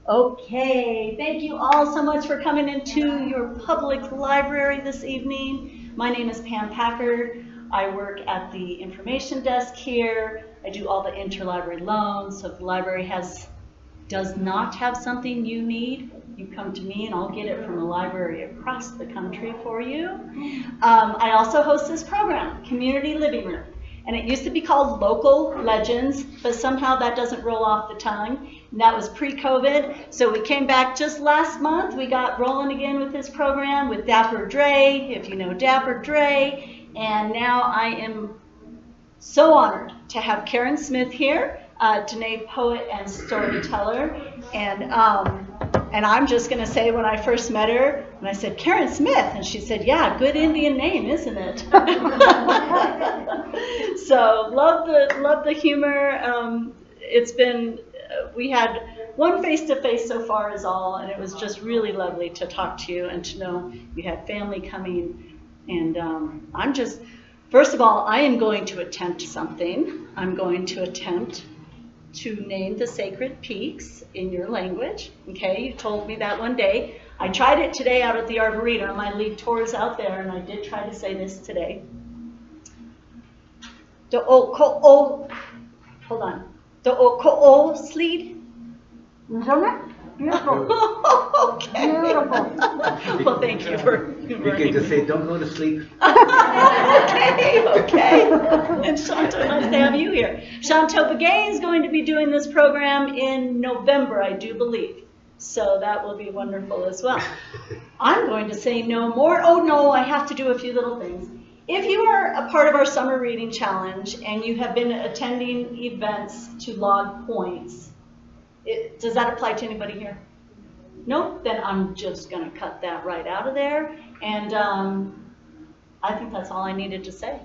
Okay, thank you all so much for coming into your public library this evening. My name is Pam Packard. I work at the information desk here. I do all the interlibrary loans. So if the library does not have something you need, you come to me and I'll get it from the library across the country for you. I also host this program, Community Living Room. And it used to be called Local Legends, but somehow that doesn't roll off the tongue. And that was pre-COVID. So we came back just last month. We got rolling again with this program with Dapper Dre, if you know Dapper Dre. And now I am so honored to have Karen Smith here, Dine poet and storyteller. And I'm just going to say, when I first met her, and I said, Karen Smith, and she said, yeah, good Indian name, isn't it? So love the humor. It's been, we had one face-to-face so far is all, and it was just really lovely to talk to you and to know you had family coming. And first of all, I am going to attempt something. I'm going to attempt to name the sacred peaks in your language. Okay, you told me that one day. I tried it today out at the Arboretum. I lead tours out there, and I did try to say this today. Hold on. Dookoosliid. Beautiful. Okay. Beautiful. Well, thank you for. You can just say, don't go to sleep. Okay. And Shanto, nice to have you here. Shanto Begay is going to be doing this program in November, I do believe. So that will be wonderful as well. I'm going to say no more. Oh no, I have to do a few little things. If you are a part of our summer reading challenge and you have been attending events to log points, does that apply to anybody here? No? Then I'm just going to cut that right out of there. And I think that's all I needed to say.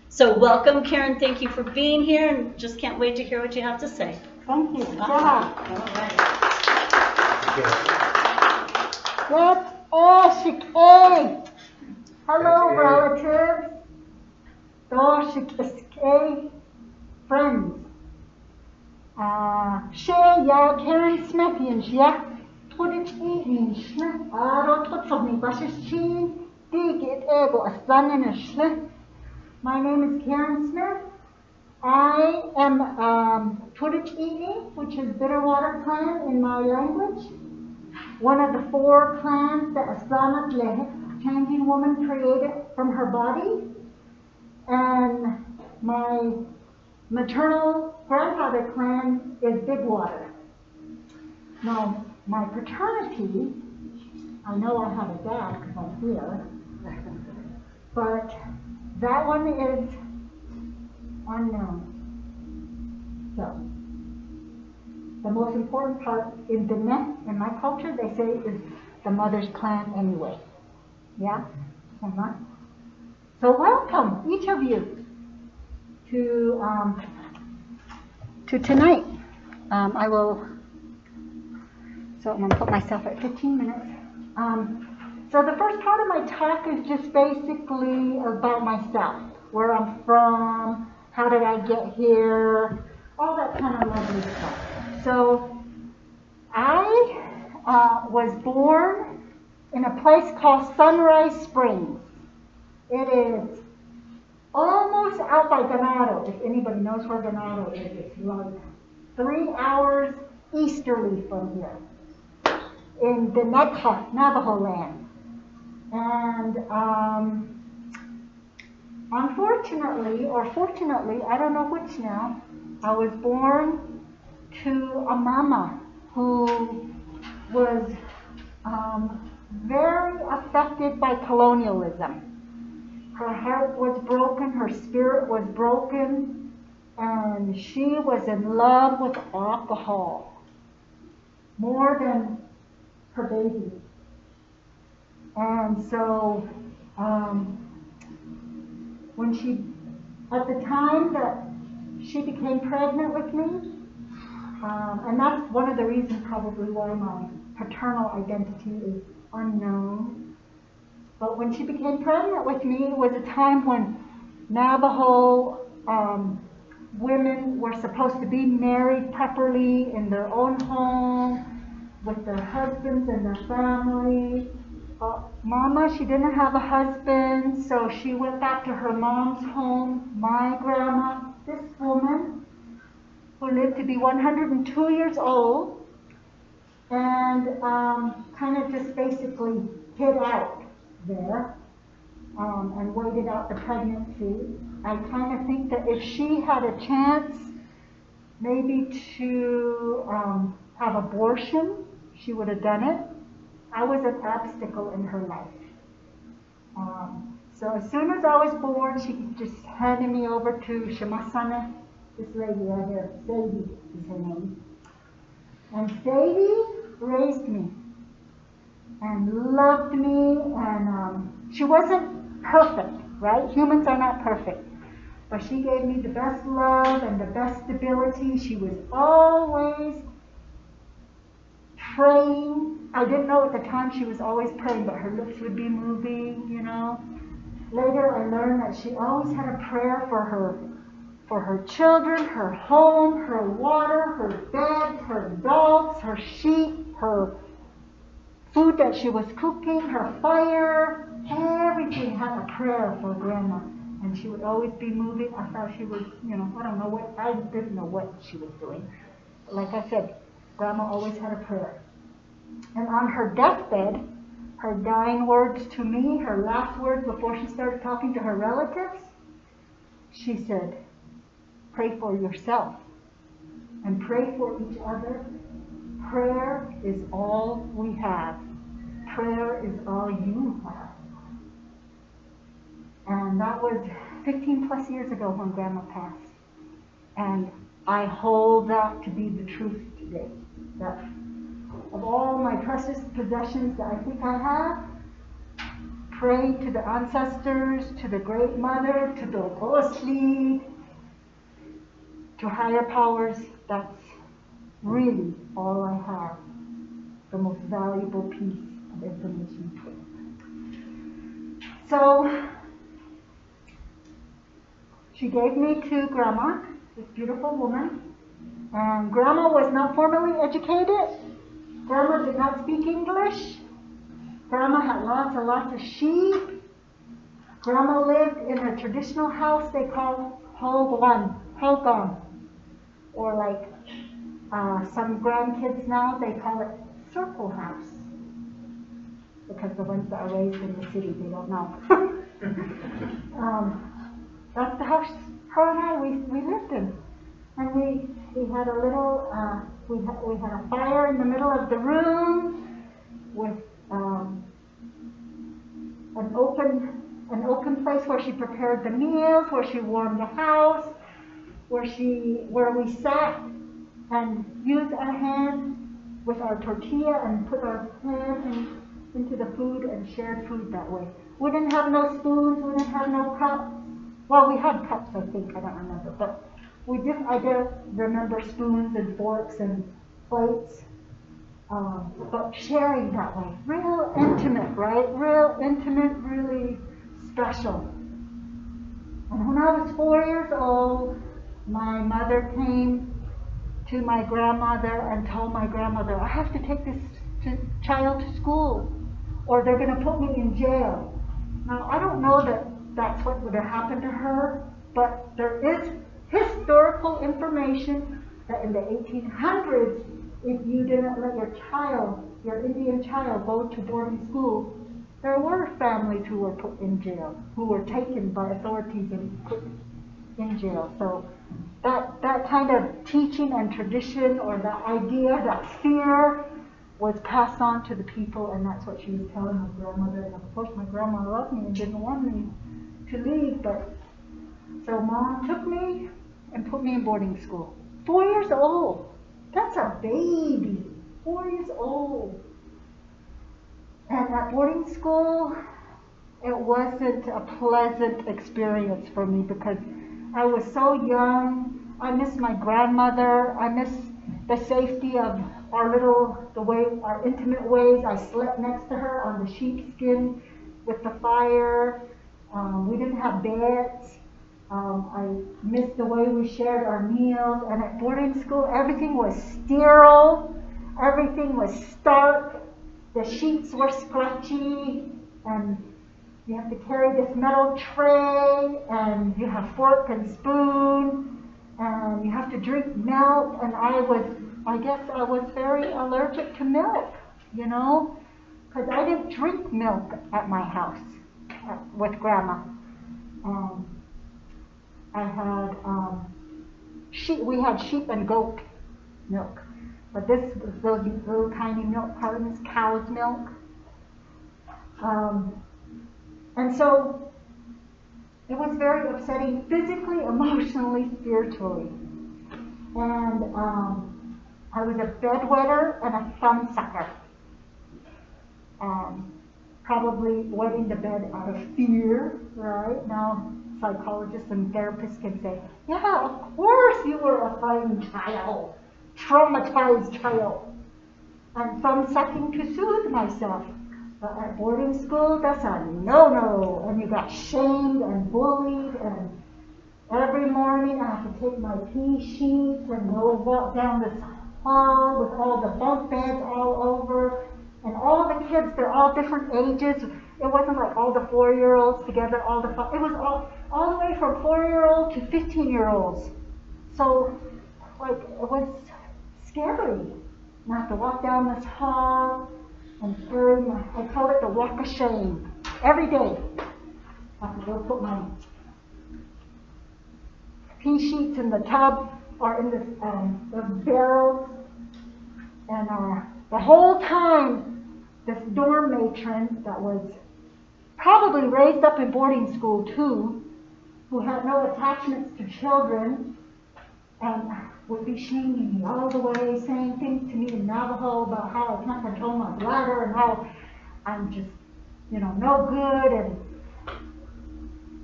So welcome, Karen. Thank you for being here, and just can't wait to hear what you have to say. Thank you. All right. Yiniish'yee. Hello, relatives. Yiniish'yee. Friends. Shei, ja, Karen Smith, ja. Tsoh'nii, tsoh'nii, my name is Karen Smith. I am Tsoh'nii, which is Bitterwater clan in my language. One of the 4 clans that Islamic changing woman created from her body. And my maternal grandfather clan is Bigwater. Now, my paternity, I know I have a dad because I'm here, but that one is unknown. So, the most important part in Dine, in my culture, they say is the mother's clan anyway. Yeah? So welcome, each of you, to tonight. So I'm going to put myself at 15 minutes. So the first part of my talk is just basically about myself, where I'm from, how did I get here, all that kind of lovely stuff. So I was born in a place called Sunrise Springs. It is almost out by Ganado, if anybody knows where Ganado is. It's like 3 hours easterly from here, in the Navajo land. And unfortunately, or fortunately, I don't know which now, I was born to a mama who was very affected by colonialism. Her heart was broken, her spirit was broken, and she was in love with alcohol more than her baby. And so at the time that she became pregnant with me, and that's one of the reasons probably why my paternal identity is unknown. But when she became pregnant with me, it was a time when Navajo women were supposed to be married properly in their own home. with their husbands and their family. Mama, she didn't have a husband, so she went back to her mom's home. My grandma, this woman, who lived to be 102 years old, and kind of just basically hid out there and waited out the pregnancy. I kind of think that if she had a chance maybe to have abortion, she would have done it. I was an obstacle in her life. So as soon as I was born, she just handed me over to Shamasana, this lady right here, Sadie is her name. And Sadie raised me and loved me, and she wasn't perfect, right? Humans are not perfect. But she gave me the best love and the best stability. She was always praying. I didn't know at the time she was always praying, but her lips would be moving, you know. Later I learned that she always had a prayer for her children, her home, her water, her bed, her dogs, her sheep, her food that she was cooking, her fire. Everything had a prayer for Grandma. And she would always be moving. I thought she was, you know, I didn't know what she was doing. But like I said, Grandma always had a prayer. And on her deathbed, her dying words to me, her last words before she started talking to her relatives, she said, pray for yourself and pray for each other. Prayer is all we have. Prayer is all you have. And that was 15 plus years ago when Grandma passed. And I hold that to be the truth today. That of all my precious possessions that I think I have, pray to the ancestors, to the Great Mother, to Dookoosliid, to higher powers. That's really all I have. The most valuable piece of information. So, she gave me to Grandma, this beautiful woman. And Grandma was not formally educated. Grandma did not speak English. Grandma had lots and lots of sheep. Grandma lived in a traditional house they call hogan. Or like some grandkids now, they call it circle house. Because the ones that are raised in the city, they don't know. That's the house her and I, we lived in. And we had a little, we had a fire in the middle of the room with an open place where she prepared the meals, where she warmed the house, where we sat and used our hands with our tortilla and put our hands into the food and shared food that way. We didn't have no spoons, we didn't have no cups. Well, we had cups, I think, I don't remember, but I do remember spoons and forks and plates, but sharing that way, real intimate, right? Real intimate, really special. And when I was 4 years old, my mother came to my grandmother and told my grandmother, I have to take this child to school, or they're going to put me in jail. Now, I don't know that that's what would have happened to her, but there is historical information that in the 1800s, if you didn't let your Indian child, go to boarding school, there were families who were put in jail, who were taken by authorities and put in jail. So that kind of teaching and tradition, or that idea, that fear, was passed on to the people, and that's what she was telling my grandmother. And of course, my grandma loved me and didn't want me to leave, but so Mom took me and put me in boarding school. 4 years old. That's a baby. 4 years old. And at boarding school, it wasn't a pleasant experience for me because I was so young. I miss my grandmother. I miss the safety of our intimate ways. I slept next to her on the sheepskin with the fire. We didn't have beds. I missed the way we shared our meals. And at boarding school, everything was sterile. everything was stark. The sheets were squelchy, and you have to carry this metal tray, and you have fork and spoon, and you have to drink milk. And I guess I was very allergic to milk, you know, because I didn't drink milk at my house with Grandma. I had sheep. We had sheep and goat milk, but this was those little tiny milk cartons, cow's milk. And so it was very upsetting physically, emotionally, spiritually. And I was a bedwetter and a thumbsucker. Probably wetting the bed out of fear, right? Now psychologists and therapists can say, yeah, of course you were a frightened child, traumatized child. And thumbsucking to soothe myself. But at boarding school, that's a no-no. And you got shamed and bullied, and every morning I have to take my pee sheets and go walk down this hall with all the bunk beds all over. And all the kids, they're all different ages. It wasn't like all the 4-year-olds together, it was all the way from 4-year-old to 15-year-olds. So, like, it was scary. And I have to walk down this hall and carry I call it the walk of shame. Every day, I have to go put my pea sheets in the tub or in the barrels. And the whole time, this dorm matron that was probably raised up in boarding school too, who had no attachments to children, and would be shaming me all the way, saying things to me in Navajo about how I can't control my bladder and how I'm just, no good and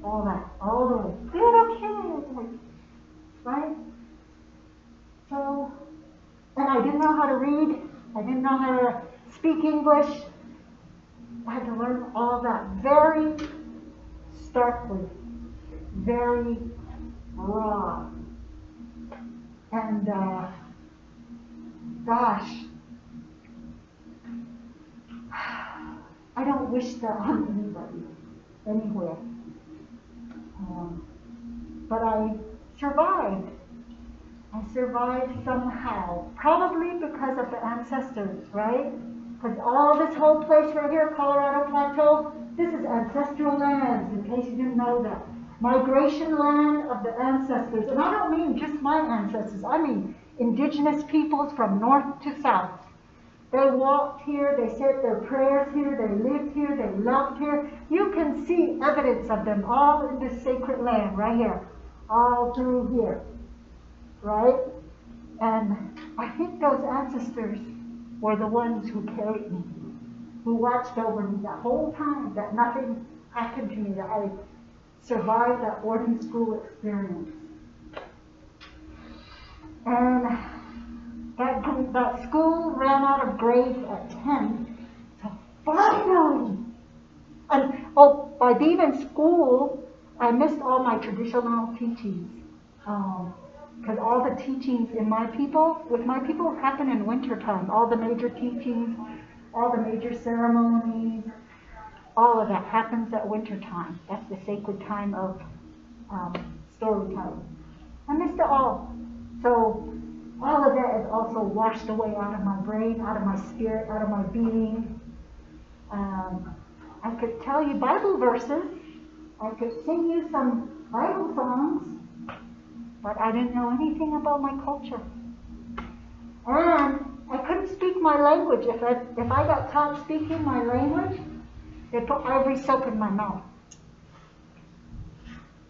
all that, all the way. Little kid, right? So, and I didn't know how to read. I didn't know how to speak English. I had to learn all that very starkly, very raw. And gosh, I don't wish that on anybody, anywhere. But I survived. I survived somehow, probably because of the ancestors, right? Because all this whole place right here, Colorado Plateau, this is ancestral lands, in case you didn't know that. Migration land of the ancestors. And I don't mean just my ancestors, I mean indigenous peoples from north to south. They walked here, they said their prayers here, they lived here, they loved here. You can see evidence of them all in this sacred land right here, all through here, right? And I think those ancestors were the ones who carried me, who watched over me the whole time, that nothing happened to me, that I survived that boarding school experience. And that school ran out of grades at 10, so finally, and by being in school, I missed all my traditional teachings, because all the teachings with my people happen in wintertime. All the major teachings, all the major ceremonies, all of that happens at wintertime. That's the sacred time of storytelling. I missed it all. So all of that is also washed away out of my brain, out of my spirit, out of my being. I could tell you Bible verses. I could sing you some Bible songs, but I didn't know anything about my culture. And I couldn't speak my language. If I got caught speaking my language, they put ivory soap in my mouth.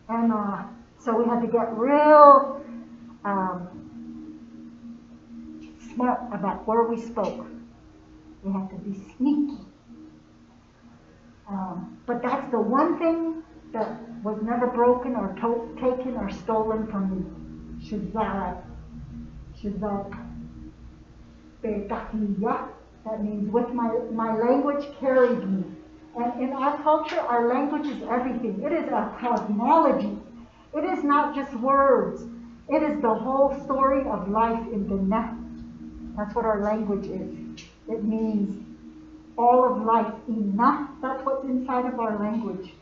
And so we had to get real smart about where we spoke. We had to be sneaky. But that's the one thing that was never broken or taken or stolen from me. Shazak. Betahiya. That means with my language carried me. And in our culture, our language is everything. It is a cosmology. It is not just words. It is the whole story of life in Dine. That's what our language is. It means all of life, enough. That's what's inside of our language.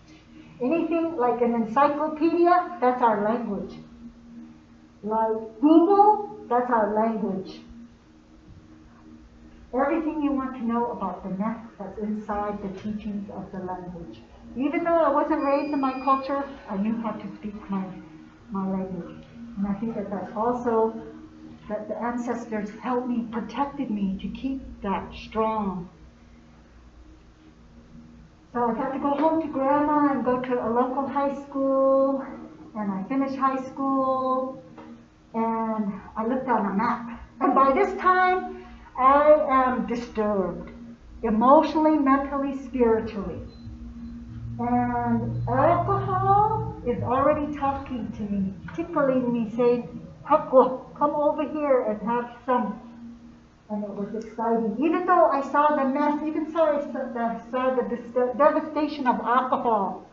Anything like an encyclopedia, that's our language. Like Google, that's our language. Everything you want to know about the myth that's inside the teachings of the language. Even though I wasn't raised in my culture, I knew how to speak my language. And I think that that's also that the ancestors helped me, protected me to keep that strong. So I got to go home to Grandma and go to a local high school, and I finished high school, and I looked on a map. And by this time, I am disturbed, emotionally, mentally, spiritually. And alcohol is already talking to me, tickling me, saying, Hakwa, come over here and have some. And it was exciting. Even though I saw the mess, even though I saw the devastation of alcohol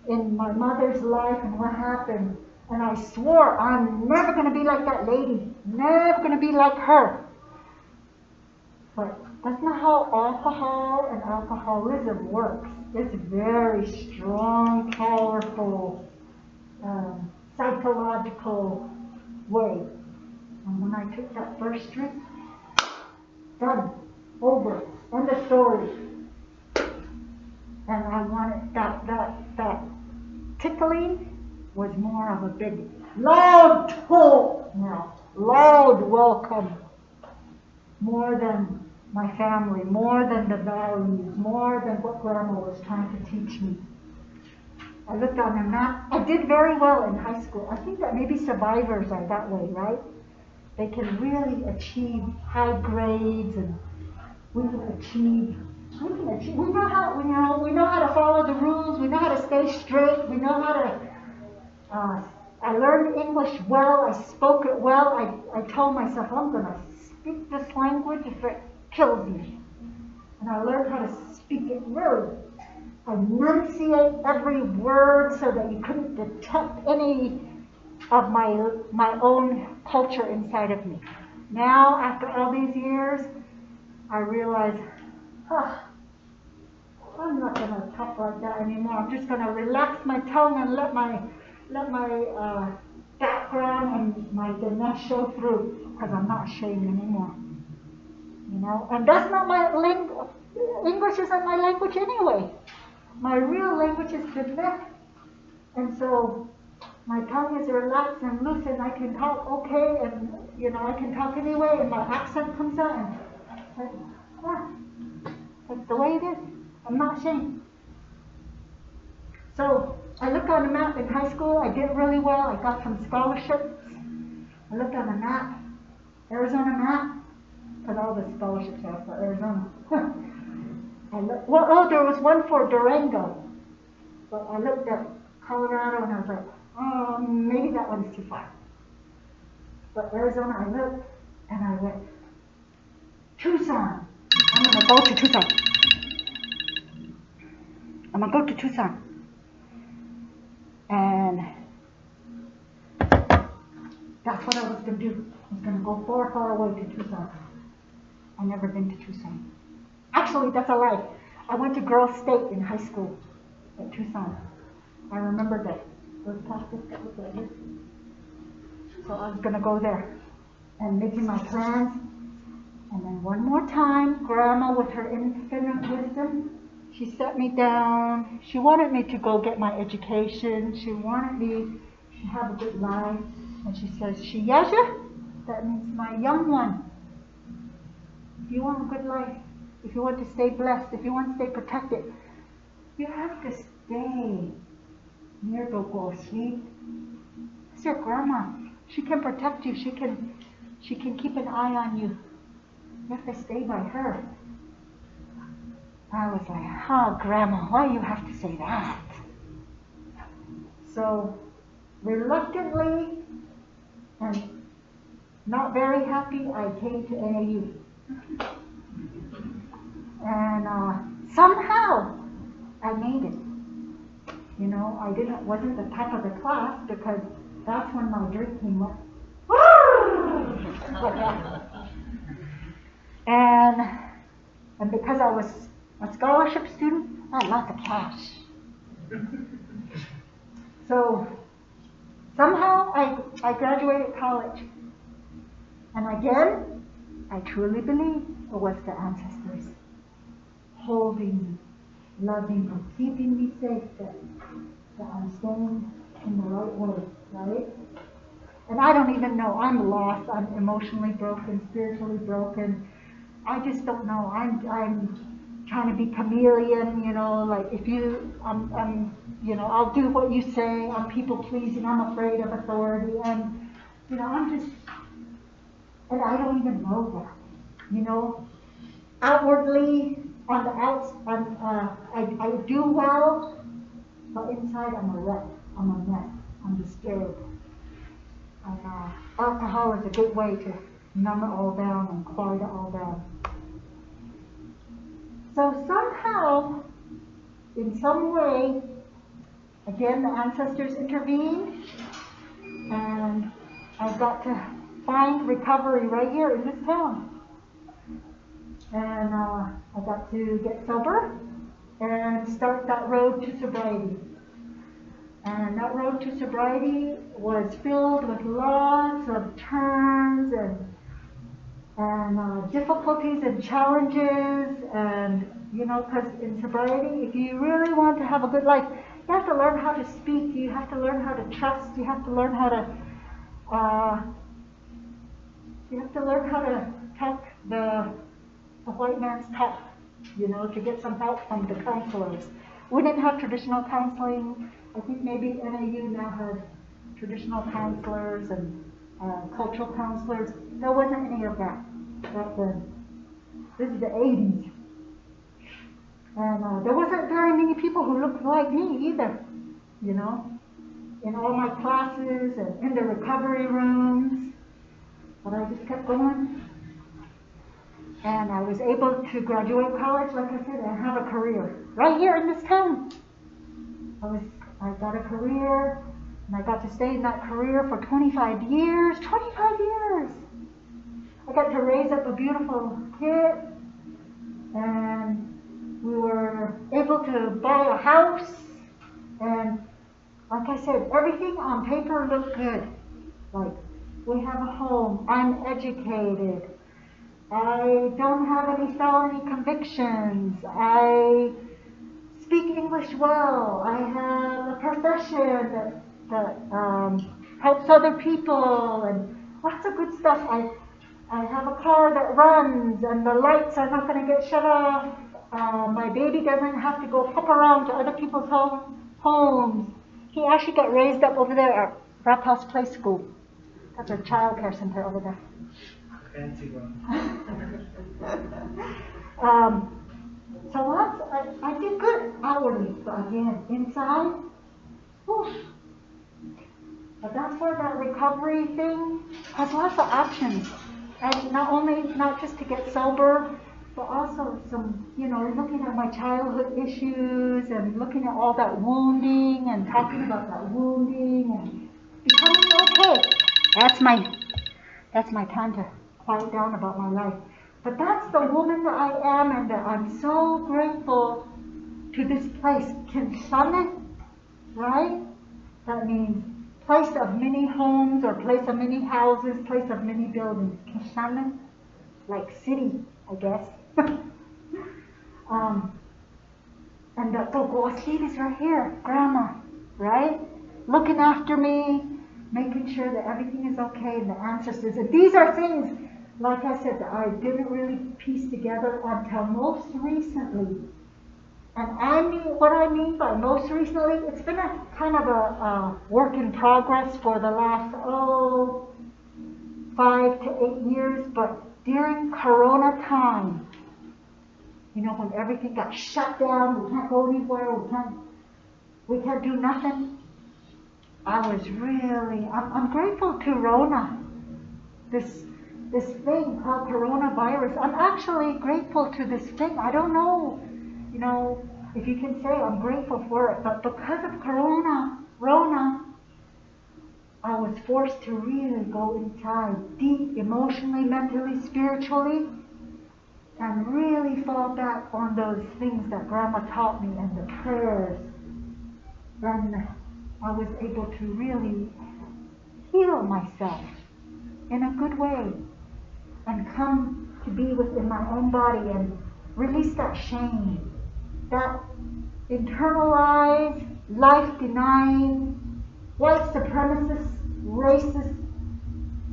in my mother's life and what happened, and I swore I'm never going to be like that lady, never going to be like her. But that's not how alcohol and alcoholism works. It's a very strong, powerful, psychological way. And when I took that first drink, done, over, end of story. And I wanted that tickling was more of a big, loud pull now, loud welcome, more than my family, more than the values, more than what Grandma was trying to teach me. I looked on the map. I did very well in high school. I think that maybe survivors are that way, right? They can really achieve high grades, and we can achieve. We know how to follow the rules. We know how to stay straight. We know how to. I learned English well. I spoke it well. I told myself I'm going to speak this language if it kills me. And I learned how to speak it really. Enunciate every word so that you couldn't detect any of my own culture inside of me. Now, after all these years, I realize, I'm not going to talk like that anymore. I'm just going to relax my tongue and let my background and my Ganesh show through, because I'm not ashamed anymore. You know, and that's not my language. English isn't my language anyway. My real language is Tibet, and so my tongue is relaxed and loose, and I can talk okay, and I can talk anyway, and my accent comes out, and that's the way it is. I'm not ashamed. So I looked on the map in high school. I did really well. I got some scholarships. I looked on the map, Arizona map, because all the scholarships are for Arizona. There was one for Durango, but I looked at Colorado and I was like, maybe that one's too far. But Arizona, I looked and I went, Tucson. I'm going to go to Tucson. I'm going to go to Tucson. And that's what I was going to do. I was going to go far, far away to Tucson. I've never been to Tucson. Actually, that's a lie. I went to Girls State in high school at Tucson. I remember that. Those plastics that look like this. So I was going to go there and making my plans. And then one more time, Grandma, with her infinite wisdom, she set me down. She wanted me to go get my education. She wanted me to have a good life. And she says, Shiyasha, that means my young one. If you want a good life, if you want to stay blessed, if you want to stay protected, you have to stay near Dookoosliid. It's your grandma. She can protect you. She can keep an eye on you. You have to stay by her. I was like, Grandma, why do you have to say that? So, reluctantly and not very happy, I came to AAU. And somehow I made it. I wasn't the top of the class because that's when my drink came up. And because I was a scholarship student, I had lots of cash. So somehow I graduated college. And again, I truly believe it was the ancestors holding me, loving me, keeping me safe, that I'm staying in the right way, right? And I don't even know. I'm lost. I'm emotionally broken, spiritually broken. I just don't know. I'm trying to be chameleon, you know, like if I'm you know, I'll do what you say. I'm people pleasing. I'm afraid of authority, and you know, and I don't even know that, you know. Outwardly, on the outs, I do well, but inside I'm a wreck. I'm a mess. I'm disturbed. And alcohol is a good way to numb it all down and quiet it all down. So somehow, in some way, again, the ancestors intervene, and I've got to find recovery right here in this town. And I got to get sober and start that road to sobriety. And that road to sobriety was filled with lots of turns and difficulties and challenges. And, you know, because in sobriety, if you really want to have a good life, you have to learn how to speak, you have to learn how to trust, you have to learn how to talk the white man's talk, you know, to get some help from the counselors. We didn't have traditional counseling. I think maybe NAU now has traditional counselors and cultural counselors. There wasn't any of that back then. This is the 80s. And there wasn't very many people who looked like me either, you know, in all my classes and in the recovery rooms. But I just kept going. And I was able to graduate college, like I said, and have a career right here in this town. I got a career, and I got to stay in that career for 25 years. 25 years! I got to raise up a beautiful kid, and we were able to buy a house, and like I said, everything on paper looked good. Like, we have a home, I'm educated, I don't have any felony convictions, I speak English well, I have a profession that helps other people, and lots of good stuff. I have a car that runs, and the lights are not going to get shut off. My baby doesn't have to go pop around to other people's homes. He actually got raised up over there at Rap House Play School. That's a child care center over there. Fancy one. So I did good outwardly, but again, inside, whew. But that's where that recovery thing has lots of options. And not just to get sober, but also some, you know, looking at my childhood issues and looking at all that wounding and talking about that wounding and becoming okay. That's my time to quiet down about my life. But that's the woman that I am, and that I'm so grateful to this place, Kinshasa, right? That means place of many homes, or place of many houses, place of many buildings. Kinshasa, like city, I guess. And the Dookoosliid is right here, Grandma, right? Looking after me, making sure that everything is okay, and the ancestors. And these are things, like I said, that I didn't really piece together until most recently. And what I mean by most recently, it's been a kind of a work in progress for the last, 5 to 8 years, but during Corona time, you know, when everything got shut down, we can't go anywhere, we can't do nothing. I'm grateful to Rona, this thing called coronavirus. I'm actually grateful to this thing. I don't know, you know, if you can say I'm grateful for it, but because of Rona, I was forced to really go inside, deep, emotionally, mentally, spiritually, fall back on those things that Grandma taught me and the prayers, then I was able to really heal myself in a good way and come to be within my own body and release that shame, that internalized, life-denying, white supremacist, racist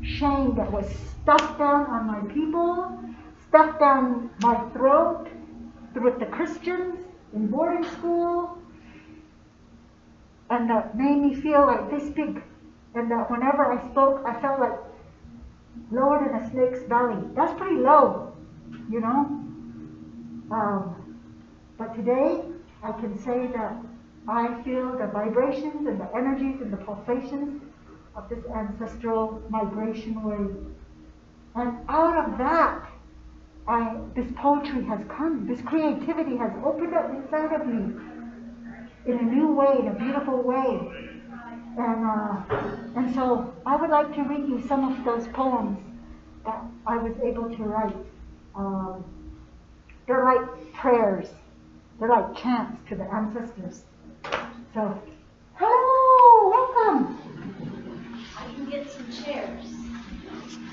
shame that was stuffed down on my people, stuffed down my throat with the Christians in boarding school, and that made me feel like this big, and that whenever I spoke, I felt like lower than a snake's belly. That's pretty low, you know? But today, I can say that I feel the vibrations and the energies and the pulsations of this ancestral migration wave. And out of that, this poetry has come. This creativity has opened up inside of me in a new way, in a beautiful way. And so I would like to read you some of those poems that I was able to write. They're like prayers. They're like chants to the ancestors. So, hello, welcome. I can get some chairs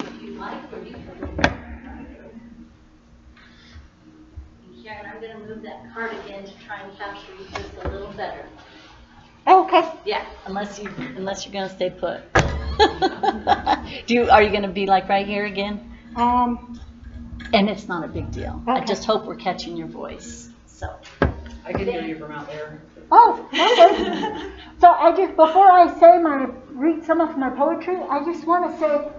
if you like, or you can. Karen, I'm going to move that card again to try and capture you just a little better. Okay. Yeah, unless you're going to stay put. Are you going to be like right here again? And it's not a big deal. Okay. I just hope we're catching your voice. So. I can hear you from out there. Oh, okay. So before I read some of my poetry, I just want to say,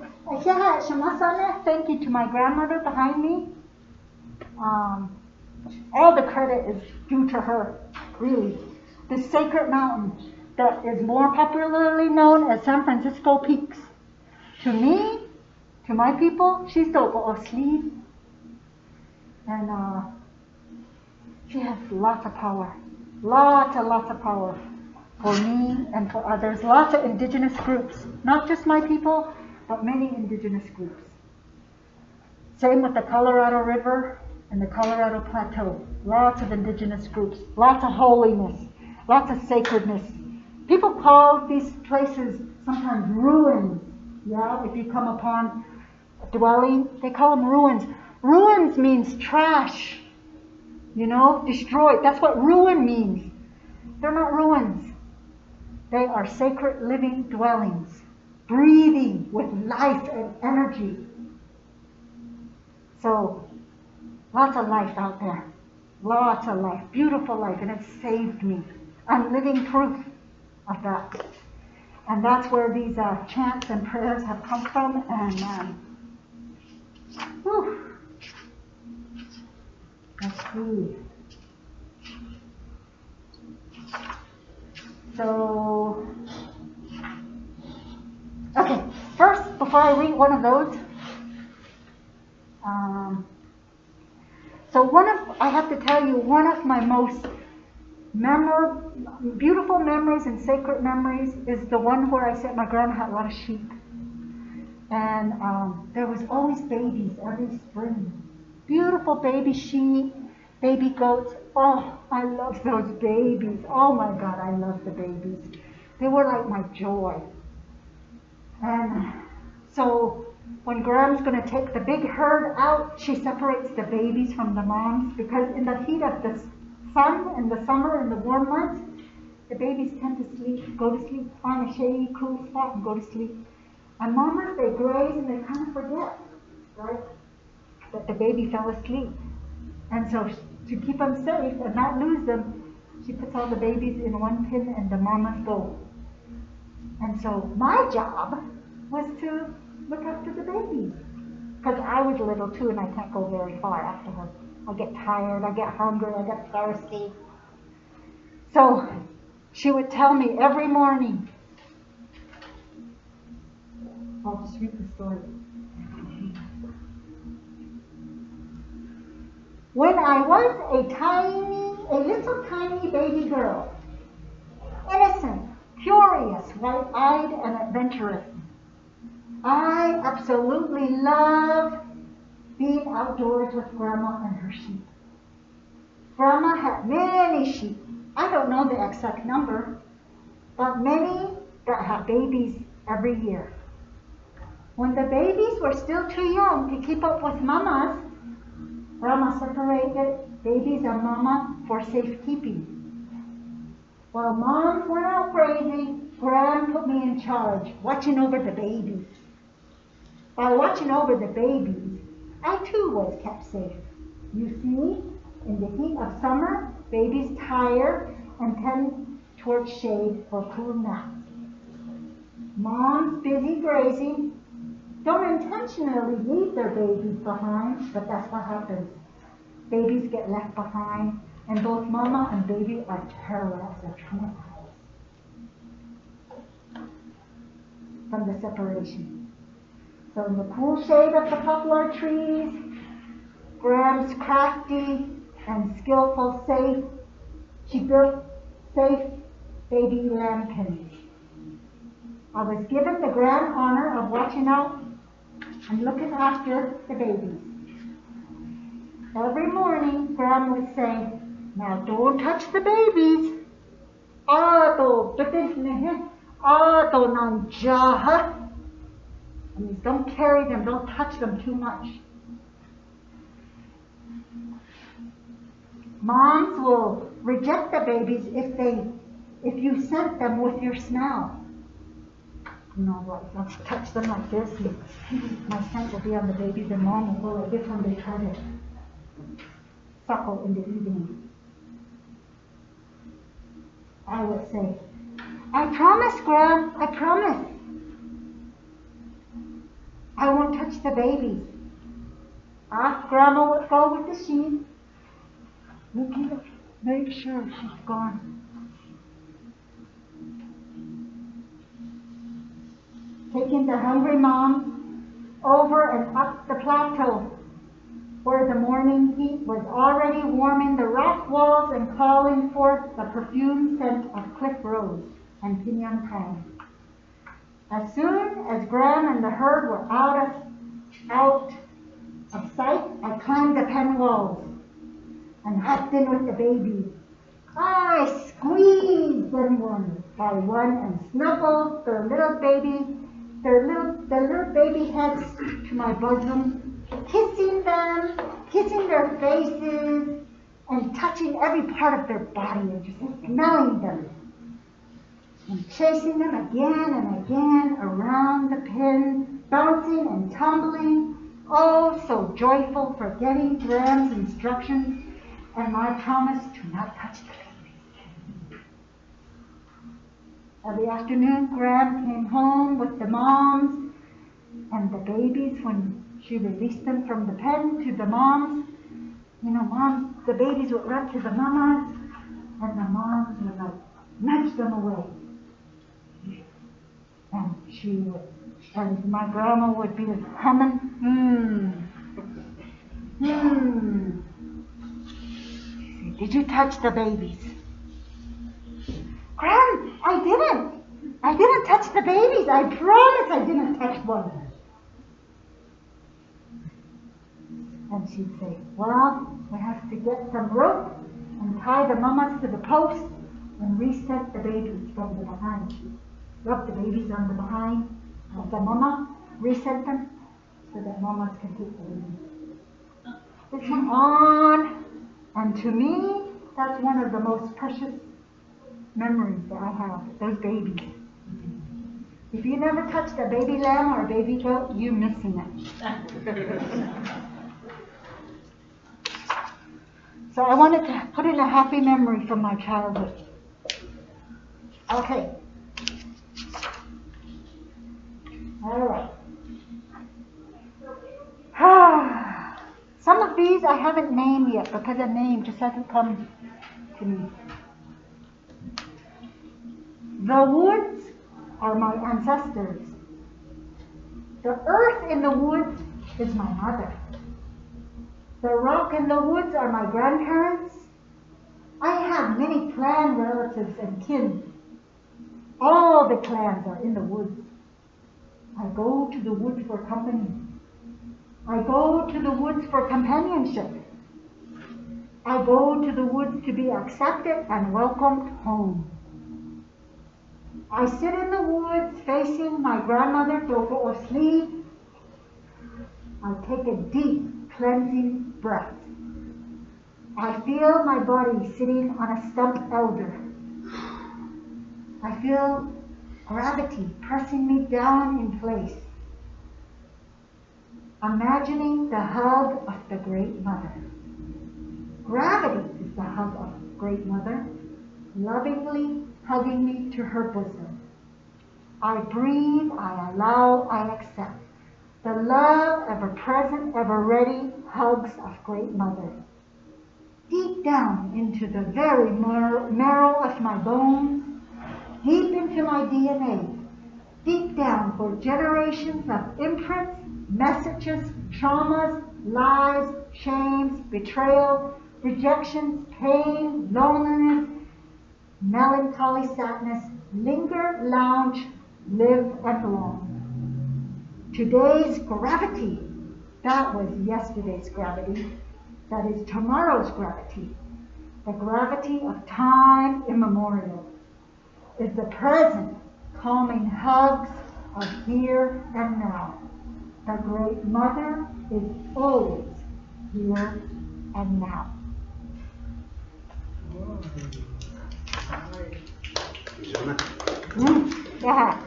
thank you to my grandmother behind me. All the credit is due to her, really. The sacred mountain that is more popularly known as San Francisco Peaks. To me, to my people, she's Dookoosliid. And she has lots of power. Lots and lots of power for me and for others. Lots of indigenous groups. Not just my people, but many indigenous groups. Same with the Colorado River and the Colorado Plateau. Lots of indigenous groups. Lots of holiness. Lots of sacredness. People call these places sometimes ruins. Yeah, if you come upon a dwelling, they call them ruins. Ruins means trash. You know, destroyed. That's what ruin means. They're not ruins. They are sacred living dwellings, breathing with life and energy. So, lots of life out there. Lots of life. Beautiful life. And it saved me. I'm living proof of that. And that's where these chants and prayers have come from. And, whew. Let's see. So, okay, first, before I read one of those, I have to tell you, one of my most beautiful memories and sacred memories is the one where I said my grandma had a lot of sheep. And there was always babies every spring. Beautiful baby sheep, baby goats. Oh, I love those babies. Oh my God, I love the babies. They were like my joy. And so when Gram's going to take the big herd out, she separates the babies from the moms, because in the heat of the sun in the summer, in the warm months, the babies tend to sleep, go to sleep, find a shady, cool spot and go to sleep. And mamas, they graze and they kind of forget, right, that the baby fell asleep. And so to keep them safe and not lose them, she puts all the babies in one pen in the mama's bowl. And so my job was to look after the babies, because I was little too and I can't go very far after her. I get tired, I get hungry, I get thirsty. So she would tell me every morning. I'll just read the story. When I was a little tiny baby girl, innocent, curious, white-eyed, and adventurous, I absolutely loved being outdoors with Grandma and her sheep. Grandma had many sheep. I don't know the exact number, but many that had babies every year. When the babies were still too young to keep up with mamas, Grandma separated babies and mama for safekeeping. While moms went out crazy, Gran put me in charge, watching over the babies. By watching over the babies, I too was kept safe. You see, in the heat of summer, babies tire and tend towards shade for cool naps. Moms busy grazing don't intentionally leave their babies behind, but that's what happens. Babies get left behind, and both mama and baby are terrorized or traumatized from the separation. So in the cool shade of the poplar trees, Graham's crafty and skillful safe, she built safe baby lamb pens. I was given the grand honor of watching out and looking after the babies. Every morning, Graham would say, "Now don't touch the babies. That means don't carry them, don't touch them too much." Moms will reject the babies if you scent them with your smell. You know what? Let's touch them like this. My scent will be on the babies, and mom will go like this when they try to suckle in the evening. I would say, "I promise, Graham, I promise. I won't touch the babies." Off Grandma would go with the sheep. Make sure she's gone. Taking the hungry mom over and up the plateau, where the morning heat was already warming the rock walls and calling forth the perfumed scent of cliff rose and pinyon pine. As soon as Graham and the herd were out of sight, I climbed the pen walls and hopped in with the babies. I squeezed them one by one and snuggled their little baby heads to my bosom, kissing them, kissing their faces, and touching every part of their body and just smelling them, and chasing them again and again around the pen, bouncing and tumbling, oh, so joyful, forgetting Graham's instructions and my promise to not touch the babies. Every afternoon, Graham came home with the moms and the babies when she released them from the pen to the moms. You know, moms, the babies would run to the mamas, and the moms would like nudge them away. And my grandma would be humming, "Did you touch the babies?" "Gran, I didn't. I didn't touch the babies. I promise I didn't touch one." And she'd say, "Well, we have to get some rope and tie the mamas to the post and reset the babies from the behind." Rub the babies on the behind of the mama, reset them so that mamas can keep the babies. This went on, and to me, that's one of the most precious memories that I have, those babies. If you never touched a baby lamb or a baby goat, you're missing it. So I wanted to put in a happy memory from my childhood. Okay. All right. Some of these I haven't named yet because a name just hasn't come to me. The woods are my ancestors. The earth in the woods is my mother. The rock and the woods are my grandparents. I have many clan relatives and kin. All the clans are in the woods. I go to the woods for company. I go to the woods for companionship. I go to the woods to be accepted and welcomed home. I sit in the woods facing my grandmother, Dookoosliid. I take a deep, cleansing breath. I feel my body sitting on a stump elder. I feel gravity pressing me down in place. Imagining the hug of the Great Mother. Gravity is the hug of Great Mother, lovingly hugging me to her bosom. I breathe, I allow, I accept the love, ever present, ever ready hugs of Great Mother. Deep down into the very marrow of my bones, deep into my DNA, deep down for generations of imprints, messages, traumas, lies, shames, betrayal, rejections, pain, loneliness, melancholy sadness, linger, lounge, live, and belong. Today's gravity, that was yesterday's gravity, that is tomorrow's gravity. The gravity of time immemorial is the present calming hugs of here and now. The Great Mother is always here and now. Yeah.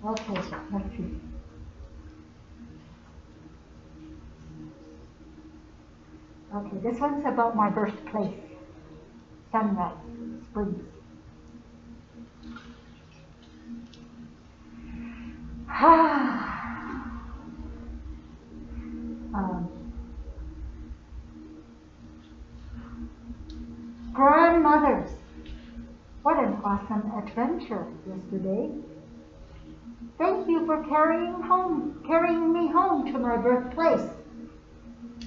Okay, let's see. Okay, this one's about my birthplace. Sunrise, Springs. Grandmothers, what an awesome adventure yesterday. Thank you for carrying me home to my birthplace.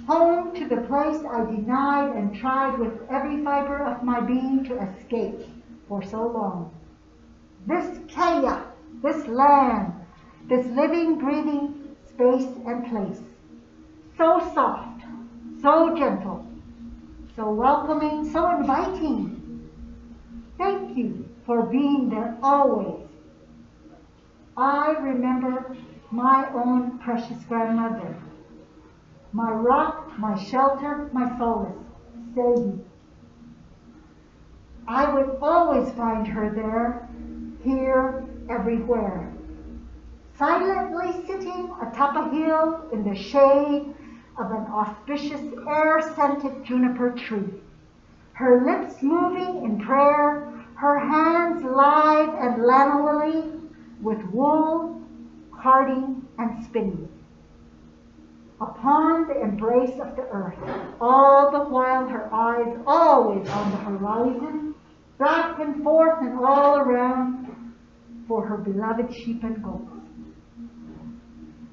Home to the place I denied and tried with every fiber of my being to escape for so long. This Kenya, this land, this living, breathing space and place. So soft, so gentle, so welcoming, so inviting. Thank you for being there always. I remember my own precious grandmother. My rock, my shelter, my solace, Sadie. I would always find her there, here, everywhere. Silently sitting atop a hill in the shade of an auspicious air-scented juniper tree. Her lips moving in prayer, her hands lithe and lanolly with wool, carding, and spinning. Upon the embrace of the earth, all the while her eyes always on the horizon, back and forth and all around for her beloved sheep and goats.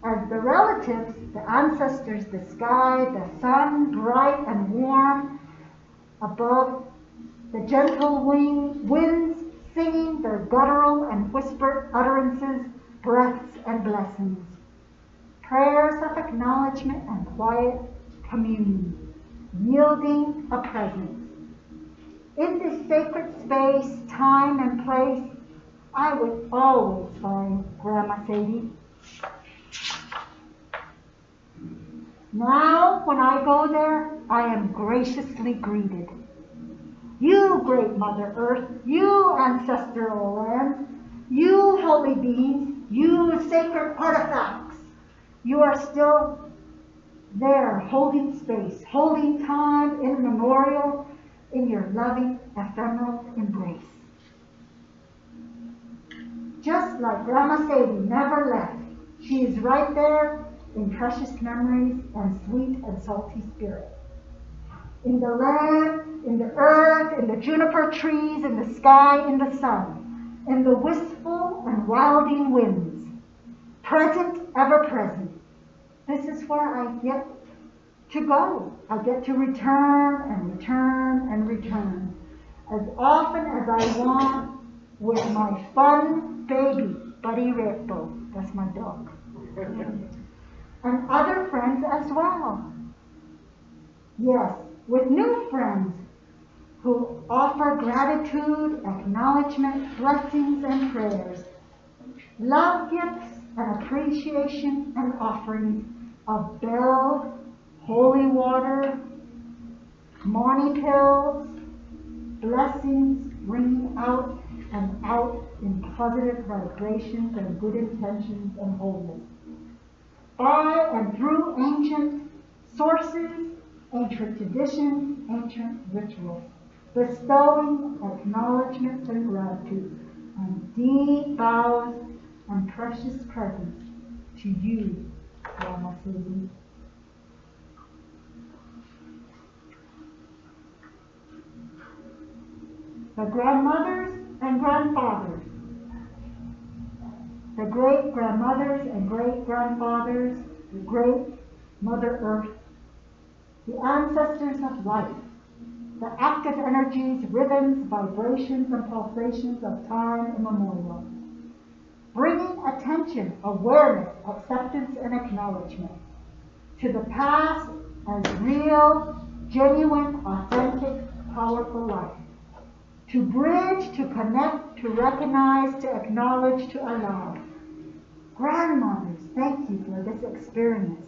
As the relatives, the ancestors, the sky, the sun, bright and warm above, the gentle winds singing their guttural and whispered utterances, breaths and blessings. Prayers of acknowledgement and quiet communion, yielding a presence. In this sacred space, time, and place, I would always find Grandma Sadie. Now, when I go there, I am graciously greeted. You, Great Mother Earth, you, Ancestral Land, you, holy beings, you, sacred artifacts, you are still there, holding space, holding time immemorial in your loving, ephemeral embrace. Just like Grandma Sadie never left, she is right there in precious memories and sweet and salty spirit. In the land, in the earth, in the juniper trees, in the sky, in the sun, in the wistful and wilding winds, present, ever present. This is where I get to go. I get to return and return and return as often as I want with my fun baby, Buddy Repo, that's my dog. And other friends as well. Yes, with new friends who offer gratitude, acknowledgement, blessings, and prayers, love gifts and appreciation and offerings of bells, holy water, morning pills, blessings ringing out and out in positive vibrations and good intentions and wholeness. By and through ancient sources, ancient traditions, ancient rituals, bestowing acknowledgement and gratitude and deep vows and precious presents to you, Yamasee. The grandmothers and grandfathers, the great-grandmothers and great-grandfathers, the great Mother Earth, the ancestors of life, the active energies, rhythms, vibrations, and pulsations of time immemorial, bringing attention, awareness, acceptance, and acknowledgement to the past as real, genuine, authentic, powerful life. To bridge, to connect, to recognize, to acknowledge, to allow. Grandmothers, thank you for this experience,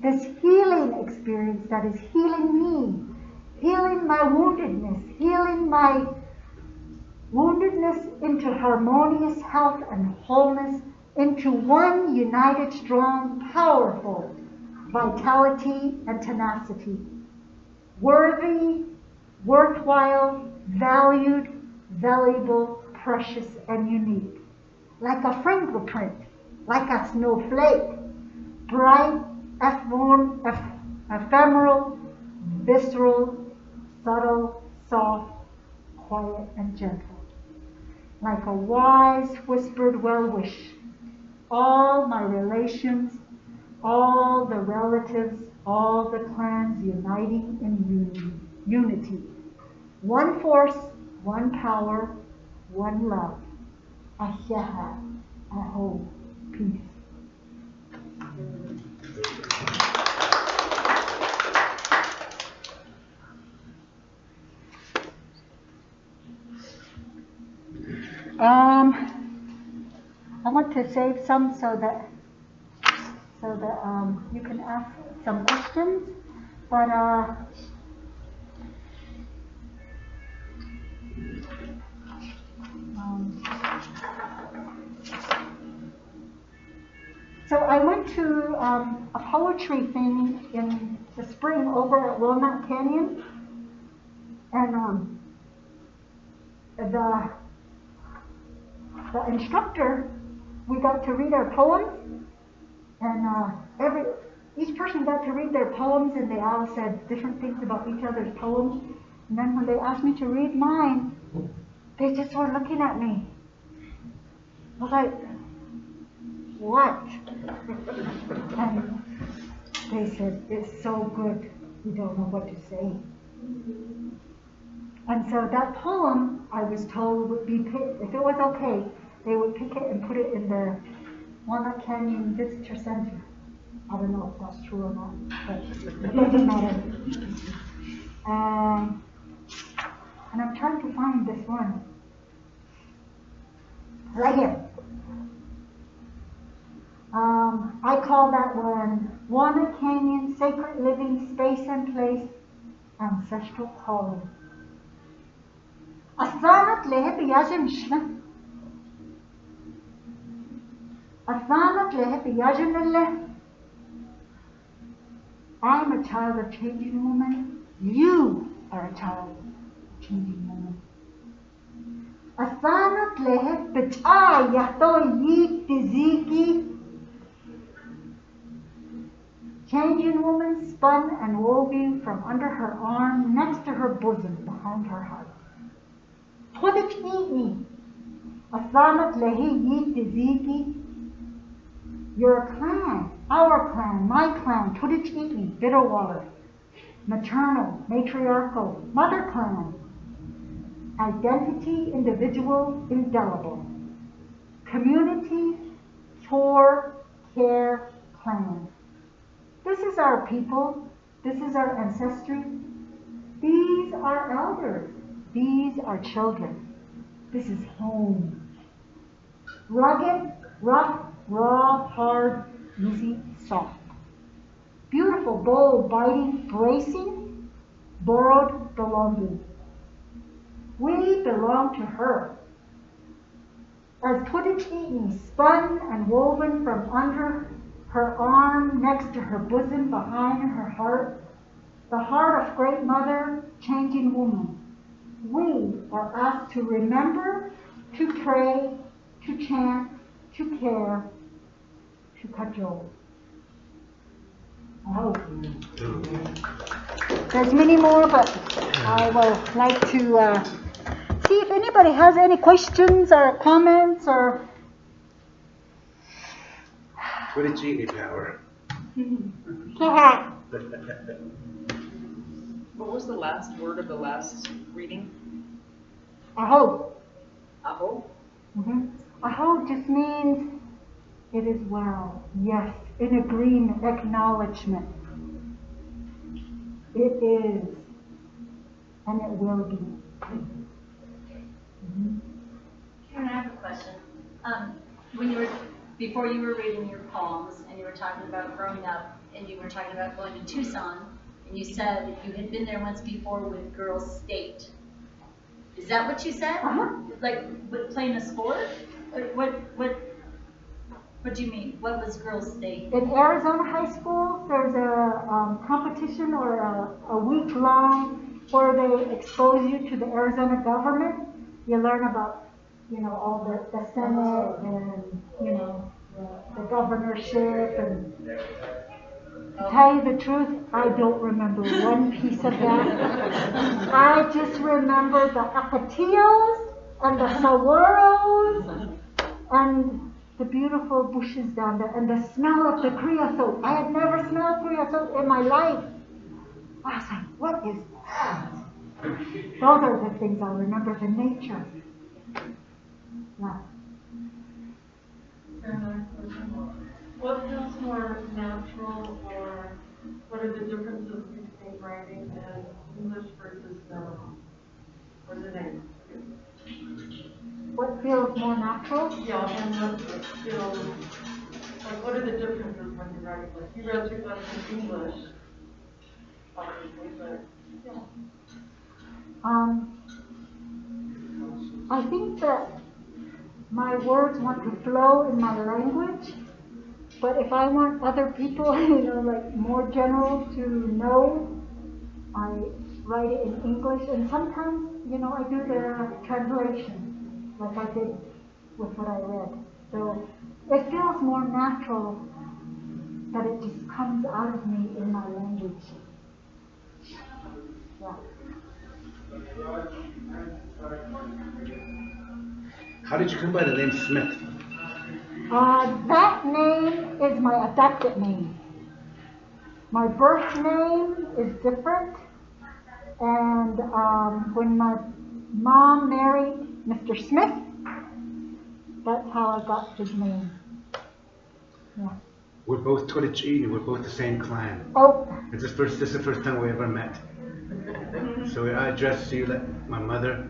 this healing experience that is healing me, healing my woundedness, healing my woundedness into harmonious health and wholeness, into one united, strong, powerful vitality and tenacity, worthy, worthwhile, valued, valuable, precious, and unique. Like a fingerprint, like a snowflake, bright, ephemeral, visceral, subtle, soft, quiet, and gentle. Like a wise, whispered well-wish. All my relations, all the relatives, all the clans uniting in unity. One force, one power, one love. Asheha, Aho, peace. I want to save some so that you can ask some questions, but so I went to a poetry thing in the spring over at Walnut Canyon, and the instructor, we got to read our poems, and each person got to read their poems, and they all said different things about each other's poems. And then when they asked me to read mine, they just were looking at me. I was like, what? And they said, it's so good, we don't know what to say. And so that poem, I was told, would be picked, if it was okay, they would pick it and put it in the Walnut Canyon Visitor Center. I don't know if that's true or not, but it doesn't matter. And I'm trying to find this one. Right here. I call that one Walnut Canyon Sacred Living Space and Place, Ancestral Calling. أثانت له بياجم شلن أثانت له بياجم الله. I'm a child of changing woman. You are a child of changing woman. أثانت له بتاع يحتوي تزيكي. Changing woman spun and woven from under her arm, next to her bosom, behind her heart. Tsoh'nii, Asamat Lehi Tiziki. Your clan, our clan, my clan, Tsoh'nii, Bitterwater, maternal, matriarchal, mother clan, identity, individual, indelible. Community for Care Clan. This is our people. This is our ancestry. These are elders. These are children. This is home. Rugged, rough, raw, hard, easy, soft. Beautiful, bold, biting, bracing, borrowed, belonging. We belong to her. As yiniish'yee spun and woven from under her arm, next to her bosom, behind her heart, the heart of great mother, changing woman, we are asked to remember, to pray, to chant, to care, to cajole. I hope. There's many more, but I will like to see if anybody has any questions or comments or. Yiniish'yee power. Yeah. What was the last word of the last reading? Aho. Aho? Aho just means it is well. Yes, in agreement, acknowledgement. It is, and it will be. Karen, I have a question. Before you were reading your poems and you were talking about growing up and you were talking about going to Tucson and you said you had been there once before with Girls State. Is that what you said? Like with playing a sport? What do you mean? What was Girls State? In Arizona high school, there's a competition or a week long where they expose you to the Arizona government. You learn about, all the Senate and, the governorship. And to tell you the truth, I don't remember one piece of that. I just remember the apatillos and the saguaros and the beautiful bushes down there and the smell of the creosote. I had never smelled creosote in my life. I was like, what is that? Those are the things I remember, the nature. Yeah. What feels more natural, or what are the differences between writing in English versus the name? What feels more natural? Yeah, and what feels like, what are the differences when you write? Like, you wrote your books in English, obviously, but yeah. I think that my words want to flow in my language, but if I want other people, like more general to know, I write it in English, and sometimes, I do the translation, like I did with what I read. So it feels more natural that it just comes out of me in my language. Yeah. How did you come by the name Smith? That name is my adopted name. My birth name is different, and when my mom married Mr. Smith, that's how I got his name. Yeah. We're both yiniish'yee. We're both the same clan. Oh. This is the first time we ever met. So I address you like my mother,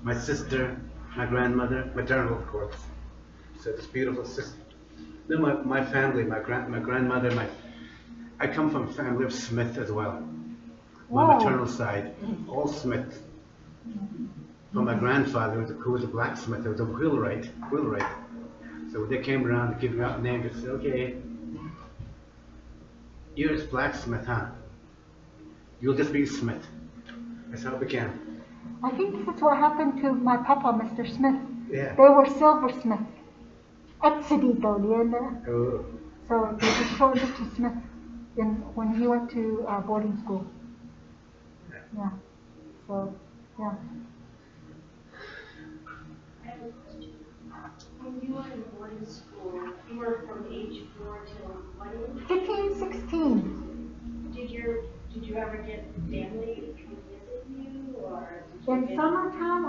my sister, my grandmother, maternal, of course. So this beautiful sister. No, my family, my grandmother, I come from a family of Smith as well. My maternal side, all Smith. From my grandfather, who was a blacksmith, who was a wheelwright. So when they came around to give me out a name, they said, okay, you're a blacksmith, huh? You'll just be Smith. That's how it began. I think this is what happened to my papa, Mr. Smith. Yeah. They were silversmiths at City-Coconino. Oh. So they just shortened it to Smith when he went to boarding school. Yeah. So, yeah. When you were in boarding school, you were from age 4 till what age? 15, 16. Did you ever get family to visit you, or In summertime,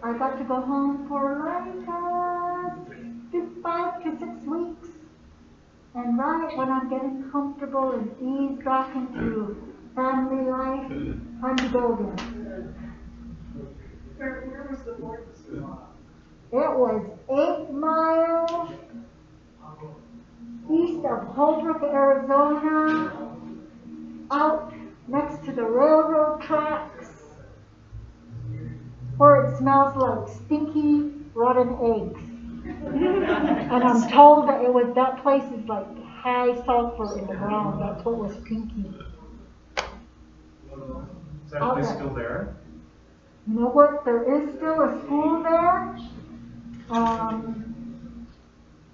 I got to go home for like 5 to 6 weeks. And right when I'm getting comfortable and ease back into family life, time to go again. Where was the boarding school? It was 8 miles east of Holbrook, Arizona, out next to the railroad tracks, where it smells like stinky, rotten eggs. And I'm told that that place is like high sulfur in the ground. That's what was pinky. Is that place still there? You know what? There is still a school there.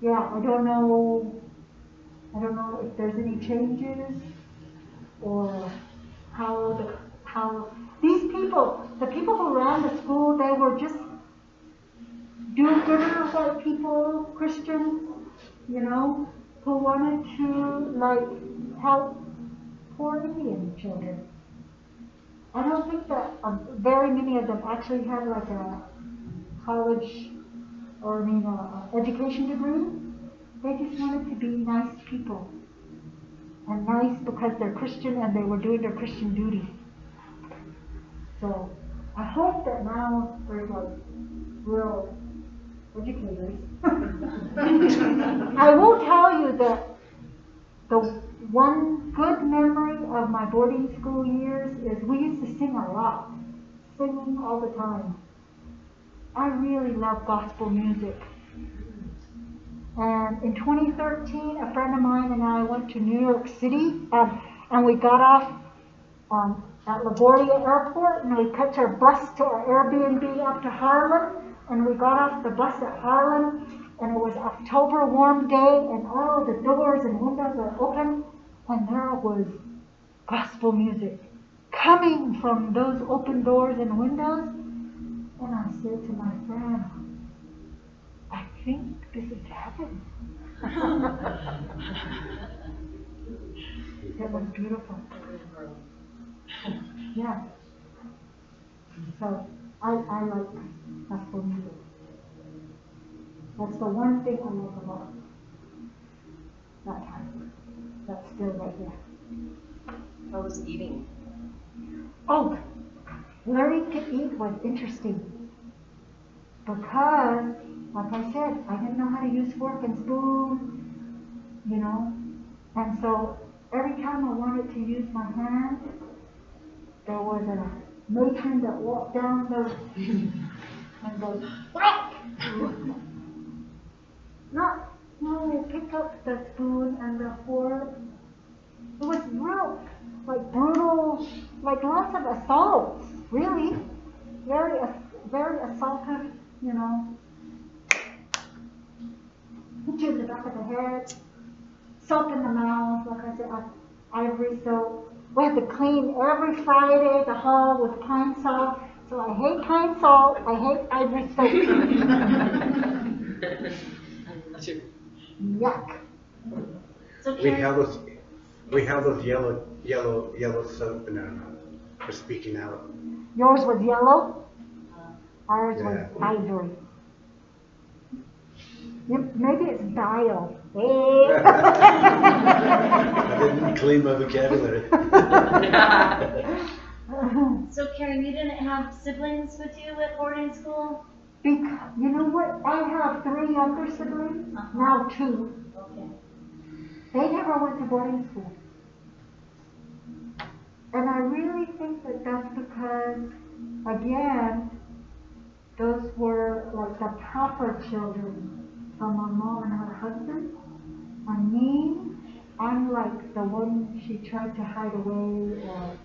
Yeah, I don't know if there's any changes or how these people, the people who ran the school, they were just do-gooder white people, Christians, who wanted to help poor Indian children. I don't think that very many of them actually had a college or education degree. They just wanted to be nice people. And nice because they're Christian and they were doing their Christian duty. So I hope that now they're real educators. I will tell you that the one good memory of my boarding school years is we used to sing a lot, singing all the time. I really love gospel music. And in 2013, a friend of mine and I went to New York City, and we got off at LaGuardia Airport, and we catch our bus to our Airbnb up to Harlem, and we got off the bus at Harlem, and it was October, warm day, and all the doors and windows were open, and there was gospel music coming from those open doors and windows. And I said to my friend, I think this is heaven. It was beautiful. Yeah. So I like gospel music. That's the one thing I like about that time. That's still right there. How was eating? Oh, learning to eat was interesting because, like I said, I didn't know how to use fork and spoon, and so every time I wanted to use my hand, there was a matron that walked down the and goes, no, pick up the spoon and the fork. It was real, brutal, lots of assaults, really. Very assaultive, hit you in the back of the head, soap in the mouth, like I said, ivory soap. We had to clean every Friday the hall with pine salt. So I hate pine salt, I hate ivory soap. Yuck. So We have those yellow soap in our mouth for speaking out. Yours was yellow, ours was ivory. Maybe it's bile. I didn't clean my vocabulary. So Karen, you didn't have siblings with you at boarding school? You know what? I have 3 younger siblings, now 2. Okay. They never went to boarding school. And I really think that that's because, again, those were the proper children from my mom and her husband. And me, I'm like the one she tried to hide away or,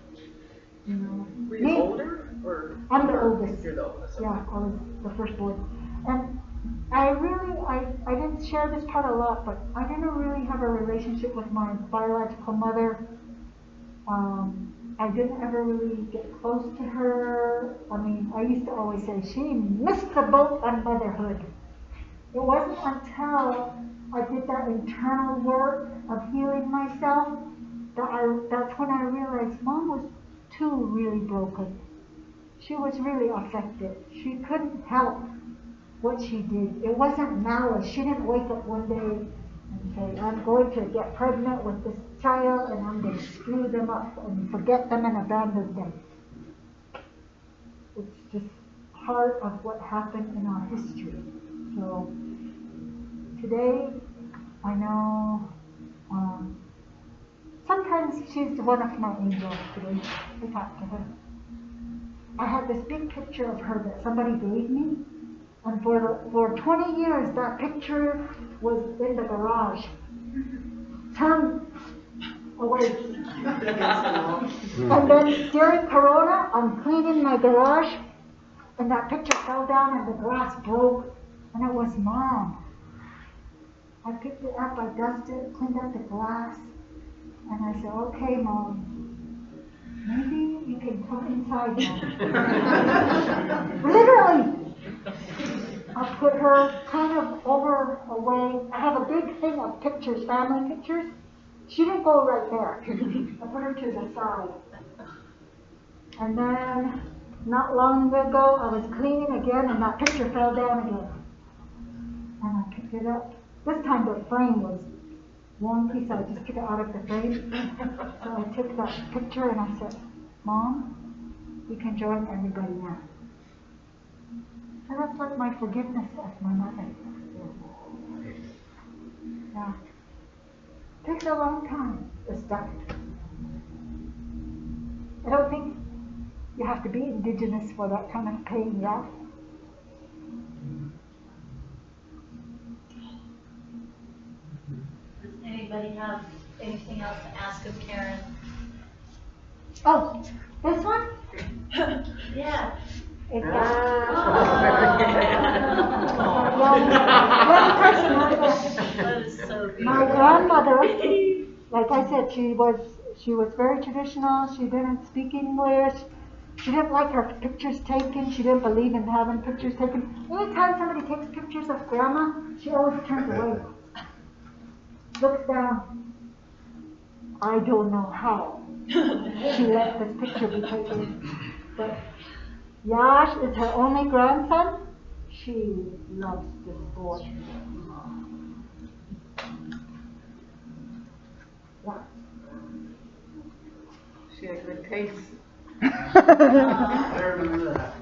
Were you older? Or I'm the oldest. You're the oldest. Yeah, I was the firstborn. And I didn't share this part a lot, but I didn't really have a relationship with my biological mother. I didn't ever really get close to her. I used to always say, she missed the boat on motherhood. It wasn't until I did that internal work of healing myself that's when I realized Mom was too really broken. She was really affected. She couldn't help what she did. It wasn't malice. She didn't wake up one day and say, I'm going to get pregnant with this child and I'm going to screw them up and forget them and abandon them. It's just part of what happened in our history. So today, I know sometimes she's one of my angels today. I talk to her. I had this big picture of her that somebody gave me, and for 20 years that picture was in the garage, turned away. And then during Corona, I'm cleaning my garage, and that picture fell down and the glass broke, and it was Mom. I picked it up, I dusted it, cleaned up the glass, and I said, okay, Mom, maybe you can come inside now. Literally. I put her kind of over away. I have a big thing of pictures, family pictures. She didn't go right there. I put her to the side. And then, not long ago, I was cleaning again, and that picture fell down again. And I picked it up. This time the frame was wonky, so I just took it out of the frame. So I took that picture and I said, Mom, you can join everybody now. So that's like my forgiveness of my mother. Yeah. Takes a long time, this stuff. I don't think you have to be indigenous for that kind of pain, yeah? Does anybody have anything else to ask of Karen? Oh, this one? Yeah. It's Oh. young person right there. That is so beautiful. My grandmother, like I said, she was very traditional. She didn't speak English. She didn't like her pictures taken. She didn't believe in having pictures taken. Anytime somebody takes pictures of Grandma, she always turns away. Looks down. I don't know how she let this picture be taken. But Yash is her only grandson. She loves this boy. Yeah. She had good taste. I remember that.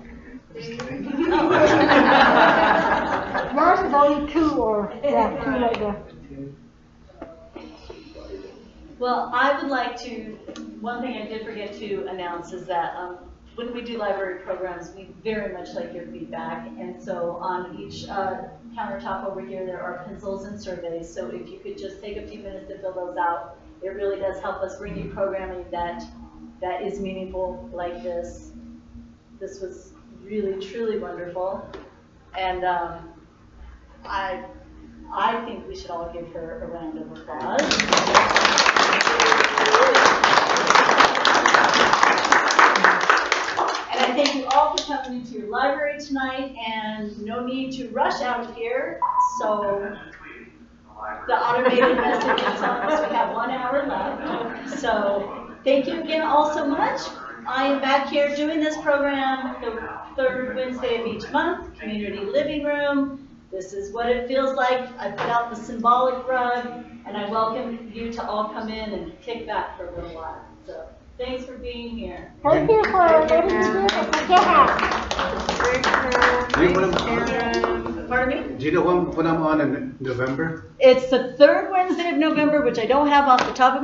Yash is only two right there. Well, I would like to, one thing I did forget to announce is that when we do library programs, we very much like your feedback. And so on each countertop over here, there are pencils and surveys. So if you could just take a few minutes to fill those out, it really does help us bring you programming that is meaningful like this. This was really, truly wonderful. And I think we should all give her a round of applause. And I thank you all for coming into your library tonight, and no need to rush out of here. So the automated message is on us. We have 1 hour left. So thank you again all so much. I am back here doing this program the third Wednesday of each month, Community Living Room. This is what it feels like. I put out the symbolic rug, and I welcome you to all come in and kick back for a little while. So thanks for being here. Thank you for letting me do this. Do you put them Pardon me? Do you know when we put them on in November? It's the third Wednesday of November, which I don't have off the top of my